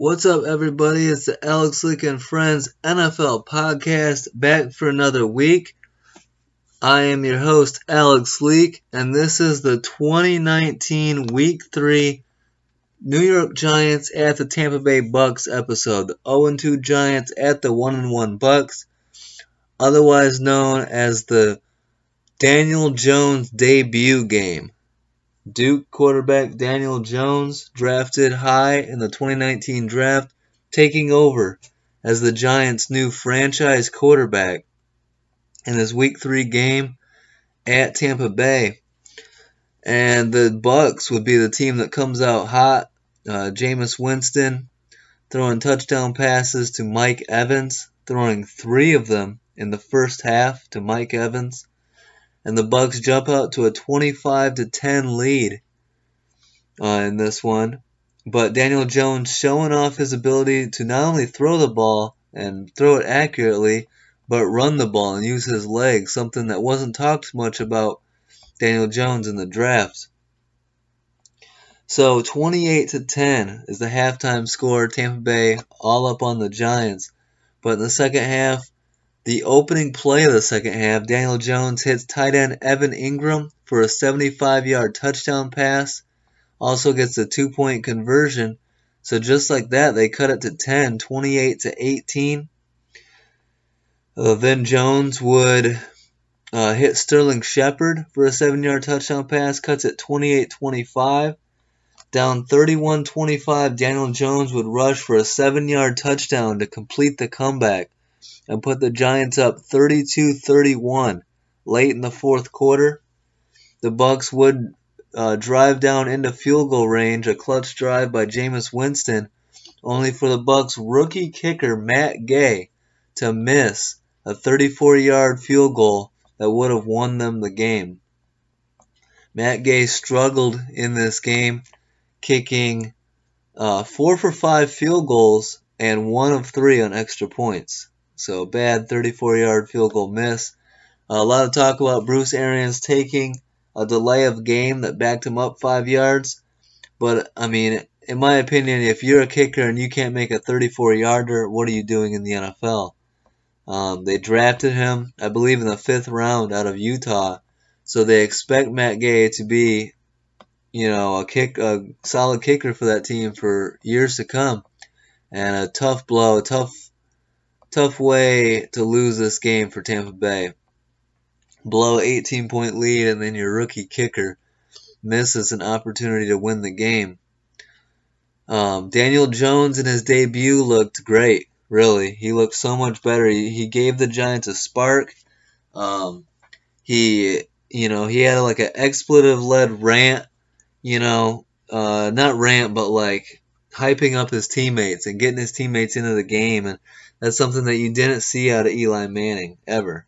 What's up, everybody? It's the Alex Leak and Friends NFL podcast, back for another week. I am your host, Alex Leak, and this is the 2019 Week 3 New York Giants at the Tampa Bay Bucs episode. The 0-2 Giants at the 1-1 Bucs, otherwise known as the Daniel Jones debut game. Duke quarterback Daniel Jones, drafted high in the 2019 draft, taking over as the Giants' new franchise quarterback in this Week 3 game at Tampa Bay. And the Bucs would be the team that comes out hot. Jameis Winston throwing touchdown passes to Mike Evans, throwing 3 of them in the first half to Mike Evans. And the Bucs jump out to a 25-10 lead in this one. But Daniel Jones showing off his ability to not only throw the ball and throw it accurately, but run the ball and use his legs, something that wasn't talked much about Daniel Jones in the draft. So 28-10 is the halftime score. Tampa Bay all up on the Giants. But in the second half, the opening play of the second half, Daniel Jones hits tight end Evan Ingram for a 75-yard touchdown pass. Also gets a 2-point conversion. So just like that, they cut it to 10, 28-18. Then Jones would hit Sterling Shepard for a 7-yard touchdown pass, cuts it 28-25. Down 31-25, Daniel Jones would rush for a 7-yard touchdown to complete the comeback and put the Giants up 32-31 late in the fourth quarter. The Bucs would drive down into field goal range, a clutch drive by Jameis Winston, only for the Bucs rookie kicker Matt Gay to miss a 34-yard field goal that would have won them the game. Matt Gay struggled in this game, kicking 4 for 5 field goals and 1 of 3 on extra points. So bad 34-yard field goal miss. A lot of talk about Bruce Arians taking a delay of game that backed him up 5 yards. But, I mean, in my opinion, if you're a kicker and you can't make a 34-yarder, what are you doing in the NFL? They drafted him, I believe, in the 5th round out of Utah. So they expect Matt Gay to be, a solid kicker for that team for years to come. And a tough blow, tough way to lose this game for Tampa Bay. Blow 18-point lead, and then your rookie kicker misses an opportunity to win the game. Daniel Jones in his debut looked great, really. He looked so much better. He gave the Giants a spark. He had like an expletive-led rant, not rant, but like hyping up his teammates and getting his teammates into the game, and that's something that you didn't see out of Eli Manning ever.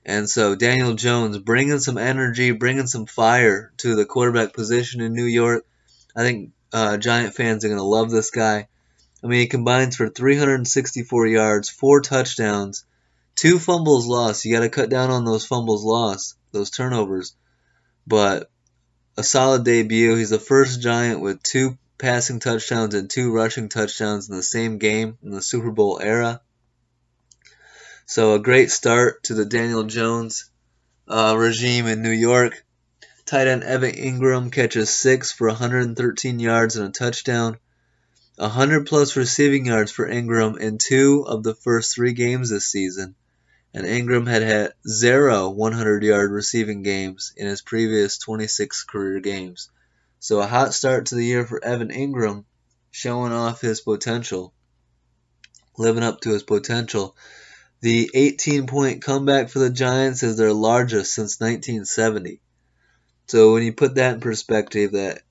And so Daniel Jones bringing some energy, bringing some fire to the quarterback position in New York. I think Giant fans are going to love this guy. I mean, he combines for 364 yards, 4 touchdowns, 2 fumbles lost. You got to cut down on those fumbles lost, those turnovers. But a solid debut. He's the first Giant with 2 passing touchdowns and 2 rushing touchdowns in the same game in the Super Bowl era. So a great start to the Daniel Jones regime in New York. Tight end Evan Ingram catches 6 for 113 yards and a touchdown. 100-plus receiving yards for Ingram in 2 of the first 3 games this season. And Ingram had 0 100-yard receiving games in his previous 26 career games. So a hot start to the year for Evan Ingram, showing off his potential, living up to his potential. The 18-point comeback for the Giants is their largest since 1970. So when you put that in perspective, that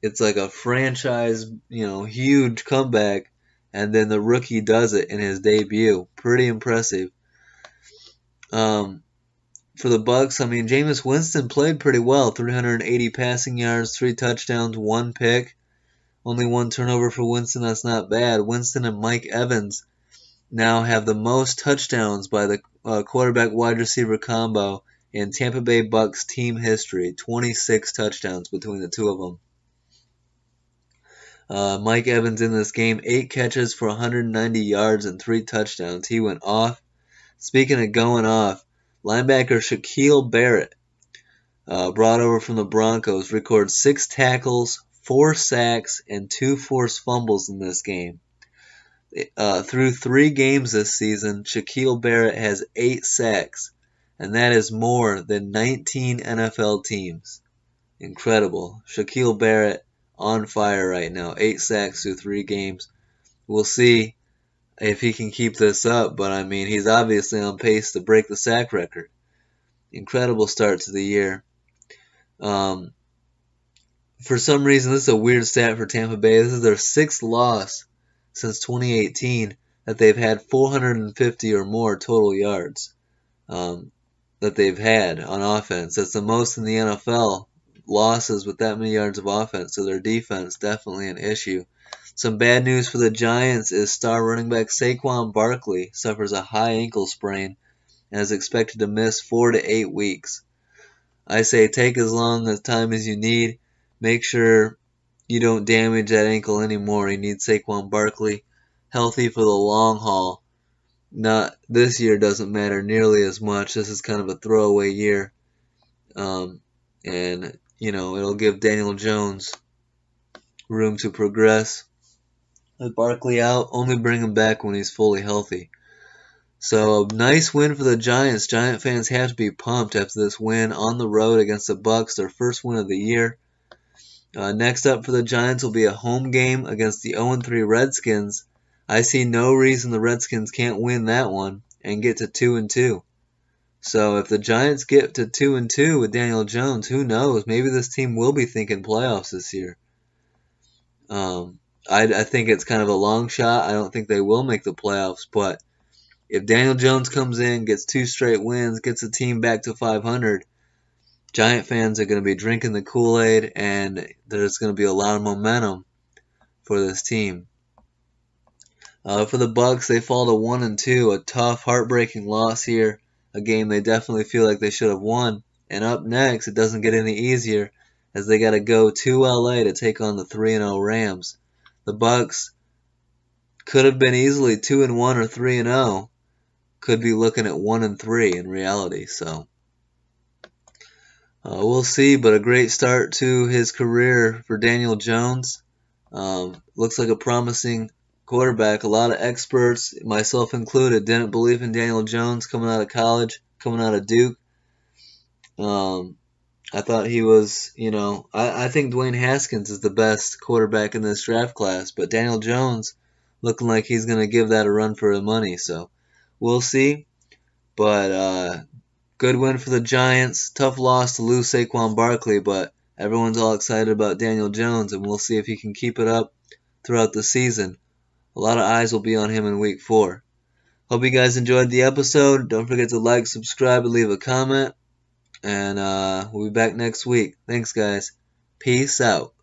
it's like a franchise, huge comeback, and then the rookie does it in his debut. Pretty impressive. For the Bucs, I mean, Jameis Winston played pretty well. 380 passing yards, 3 touchdowns, 1 pick. Only 1 turnover for Winston. That's not bad. Winston and Mike Evans now have the most touchdowns by the quarterback wide receiver combo in Tampa Bay Bucs team history. 26 touchdowns between the two of them. Mike Evans in this game, 8 catches for 190 yards and 3 touchdowns. He went off. Speaking of going off, linebacker Shaquille Barrett, brought over from the Broncos, records 6 tackles, 4 sacks, and 2 forced fumbles in this game. Through 3 games this season, Shaquille Barrett has 8 sacks, and that is more than 19 NFL teams. Incredible. Shaquille Barrett on fire right now. 8 sacks through 3 games. We'll see if he can keep this up, but I mean, he's obviously on pace to break the sack record. Incredible start to the year. For some reason, this is a weird stat for Tampa Bay. This is their 6th loss since 2018 that they've had 450 or more total yards that they've had on offense. That's the most in the NFL, losses with that many yards of offense. So their defense definitely an issue. Some bad news for the Giants is star running back Saquon Barkley suffers a high ankle sprain and is expected to miss 4 to 8 weeks. I say take as long as time as you need. Make sure you don't damage that ankle anymore. You need Saquon Barkley healthy for the long haul. Not this year doesn't matter nearly as much. This is kind of a throwaway year. And, it'll give Daniel Jones room to progress. With Barkley out, only bring him back when he's fully healthy. So, nice win for the Giants. Giant fans have to be pumped after this win on the road against the Bucs, their first win of the year. Next up for the Giants will be a home game against the 0-3 Redskins. I see no reason the Redskins can't win that one and get to 2-2. So if the Giants get to 2-2 with Daniel Jones, who knows? Maybe this team will be thinking playoffs this year. I think it's kind of a long shot. I don't think they will make the playoffs, but if Daniel Jones comes in, gets 2 straight wins, gets the team back to 500, Giant fans are going to be drinking the Kool-Aid, and there's going to be a lot of momentum for this team. For the Bucs, they fall to 1-2, a tough, heartbreaking loss here, a game they definitely feel like they should have won. And up next, it doesn't get any easier, as they got to go to LA to take on the 3-0 Rams. The Bucs could have been easily 2-1 or 3-0. Could be looking at 1-3 in reality. So we'll see. But a great start to his career for Daniel Jones. Looks like a promising quarterback. A lot of experts, myself included, didn't believe in Daniel Jones coming out of college, coming out of Duke. I thought he was, I think Dwayne Haskins is the best quarterback in this draft class, but Daniel Jones looking like he's going to give that a run for the money, so we'll see. But good win for the Giants. Tough loss to lose Saquon Barkley, but everyone's all excited about Daniel Jones, and we'll see if he can keep it up throughout the season. A lot of eyes will be on him in Week 4. Hope you guys enjoyed the episode. Don't forget to like, subscribe, and leave a comment. And we'll be back next week. Thanks, guys. Peace out.